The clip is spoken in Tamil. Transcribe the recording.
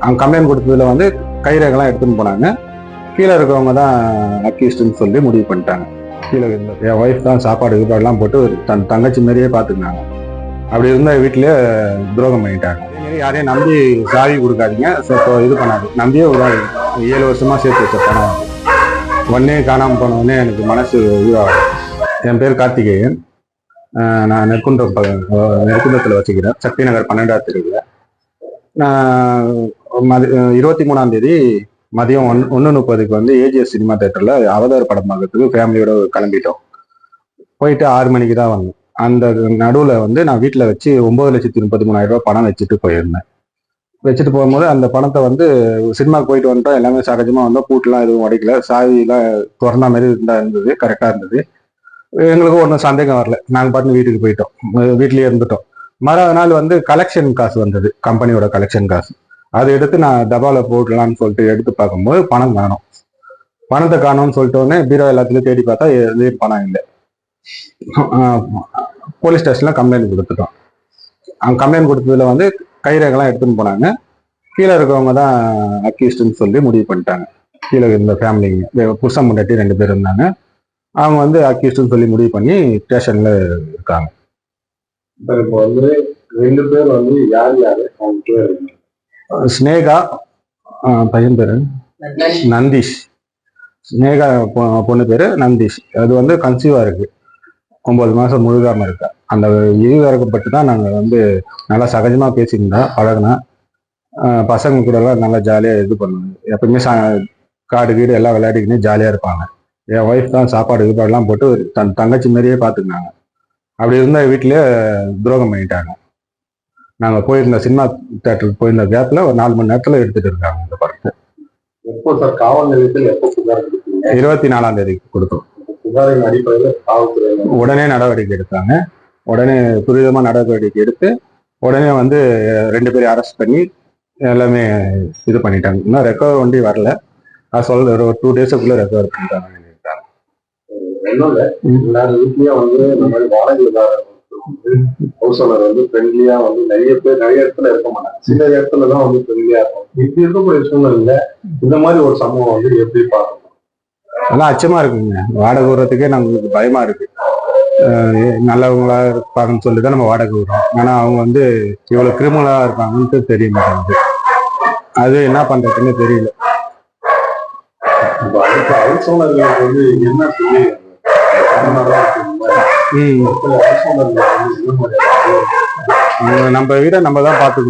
அவங்க கம்ப்ளைண்ட் கொடுத்ததுல வந்து கைரேகெல்லாம் எடுத்துன்னு போனாங்க. கீழே இருக்கவங்க தான் அக்யூஸ்டுன்னு சொல்லி முடிவு பண்ணிட்டாங்க. கீழே என் ஒய்ஃப் தான் சாப்பாடு கீப்பாடுலாம் போட்டு தன் தங்கச்சி மாதிரியே பார்த்துக்கினாங்க. அப்படி இருந்த வீட்டிலேயே துரோகம் பண்ணிட்டாங்க. அதேமாரி யாரையும் நம்பி சாவி கொடுக்காதீங்க, இது பண்ணாது. நம்பியே ஒரு 7 வருஷமா சேர்த்து வச்ச பணம் ஒன்னே காணாமல் போனோடனே எனக்கு மனசு இதுவாகும். என் பேர் கார்த்திகேயன். நான் நெற்குன்றத்தில் வச்சுக்கிறேன். சக்தி நகர் 12வது தெருவில். நான் 23ஆம் தேதி மதியம் 1:30க்கு வந்து ஏஜிஎஸ் சினிமா தேட்டரில் அவதார் படம் பார்க்கறதுக்கு ஃபேமிலியோட கிளம்பிட்டோம். போயிட்டு 6 மணிக்கு தான் வந்தோம். அந்த நடுவில் வந்து நான் வீட்டில் வச்சு 9,33,000 ரூபாய் பணம் வச்சுட்டு போயிருந்தேன். வச்சுட்டு போகும்போது அந்த பணத்தை வந்து சினிமாவுக்கு போயிட்டு வந்துட்டோம். எல்லாமே சகஜமாக வந்தோம். பூட்டெலாம் எதுவும் உடைக்கல. சாவிலாம் திறந்த மாதிரி இருந்தது. கரெக்டாக இருந்தது. எங்களுக்கு ஒன்றும் சந்தேகம் வரல. நாங்கள் பாட்டு வீட்டுக்கு போயிட்டோம். வீட்லேயே இருந்துட்டோம். மறுநாள் வந்து கலெக்ஷன் காசு வந்தது, கம்பெனியோட கலெக்ஷன் காசு. அதை எடுத்து நான் தபால போடலான்னு சொல்லிட்டு எடுத்து பார்க்கும்போது பணம் காணோம். பணத்தை காணோம்னு சொல்லிட்டு உடனே பீரோ எல்லாத்துலேயும் தேடி பார்த்தா எதுவும் பணம் இல்லை. போலீஸ் ஸ்டேஷனில் கம்ப்ளைண்ட் கொடுத்துட்டோம். அவங்க கம்ப்ளைண்ட் கொடுத்ததுல வந்து கைரேகெல்லாம் எடுத்துன்னு போனாங்க. கீழே இருக்கவங்க தான் அக்யூஸ்டுன்னு சொல்லி முடிவு பண்ணிட்டாங்க. கீழே இருந்த ஃபேமிலிங்க புருஷன் முன்னாடி 2 பேர் இருந்தாங்க. அவங்க வந்து அக்யூஸ்டுன்னு சொல்லி முடிவு பண்ணி ஸ்டேஷன்ல இருக்காங்க. இப்போ வந்து 2 பேர் வந்து யார் யாரு? ஸ்னேகா, பையன் பேரு நந்தீஷ். ஸ்னேகா பொண்ணு பேரு நந்தீஷ். அது வந்து கன்சீவா இருக்கு. 9 மாசம் முழுகாம இருக்கா. அந்த இறக்கப்பட்டு தான் நாங்கள் வந்து நல்லா சகஜமா பேசியிருந்தோம், பழகினா. பசங்க கூட எல்லாம் நல்லா ஜாலியா இது பண்ணுவாங்க. எப்பவுமே காடு கீடு எல்லாம் விளையாடிக்கின்னு ஜாலியா இருப்பாங்க. என் ஒய்ஃப் தான் சாப்பாடு கீப்பாடுலாம் போட்டு தன் தங்கச்சி மாதிரியே பார்த்துக்கினாங்க. அப்படி இருந்த வீட்டிலேயே துரோகம் பண்ணிட்டாங்க. நாங்கள் போயிருந்த சினிமா தேட்டருக்கு போயிருந்த கேப்ல ஒரு 4 மணி நேரத்தில் எடுத்துட்டு இருக்காங்க இந்த படத்தை. எப்போ சார் காவல் நிலையத்தில் எப்போ புகார் கொடுத்தீங்க? 24ஆம் தேதி கொடுத்தோம். புகாரின் அடிப்படையில் காவல்துறை உடனே நடவடிக்கை எடுத்தாங்க. உடனே துரிதமாக நடவடிக்கை எடுத்து உடனே வந்து 2 பேரையும் அரெஸ்ட் பண்ணி எல்லாமே இது பண்ணிட்டாங்க. இன்னும் ரெக்கவர் வண்டி வரல. அது சொல்ல ஒரு 2 டேஸுக்குள்ள ரெக்கவர் பண்ணிட்டாங்க. ஒன்றும் இல்லை, எல்லாரும் வீட்லயும் வந்து இந்த மாதிரி வாடகைதாரர் ஹவுஸ் ஓனர் வந்து ஃப்ரெண்ட்லியா வந்து நிறைய இடத்துல இருக்க மாட்டாங்க. சில இடத்துல தான் வந்து ஃப்ரெண்ட்லியா இருக்கும். இப்படி இருக்கக்கூடிய சூழ்நிலையில இந்த மாதிரி ஒரு சம்பவம் வந்து எப்படி பார்க்கணும்? அதெல்லாம் அச்சமா இருக்குங்க. வாடகை விடுறதுக்கே நம்மளுக்கு பயமா இருக்கு. நல்லவங்களா இருப்பாங்கன்னு சொல்லிதான் நம்ம வாடகை விடுறோம். ஆனா அவங்க வந்து இவ்வளவு கிரிமினலா இருப்பாங்கன்னு தெரிய மாட்டாங்க. அது என்ன பண்றதுன்னு தெரியல. அடுத்த ஹவுஸ் ஓனர்களுக்கு வந்து என்ன சொல்லி நம்ம வீட நம்ம தான் பாத்துக்கணும்.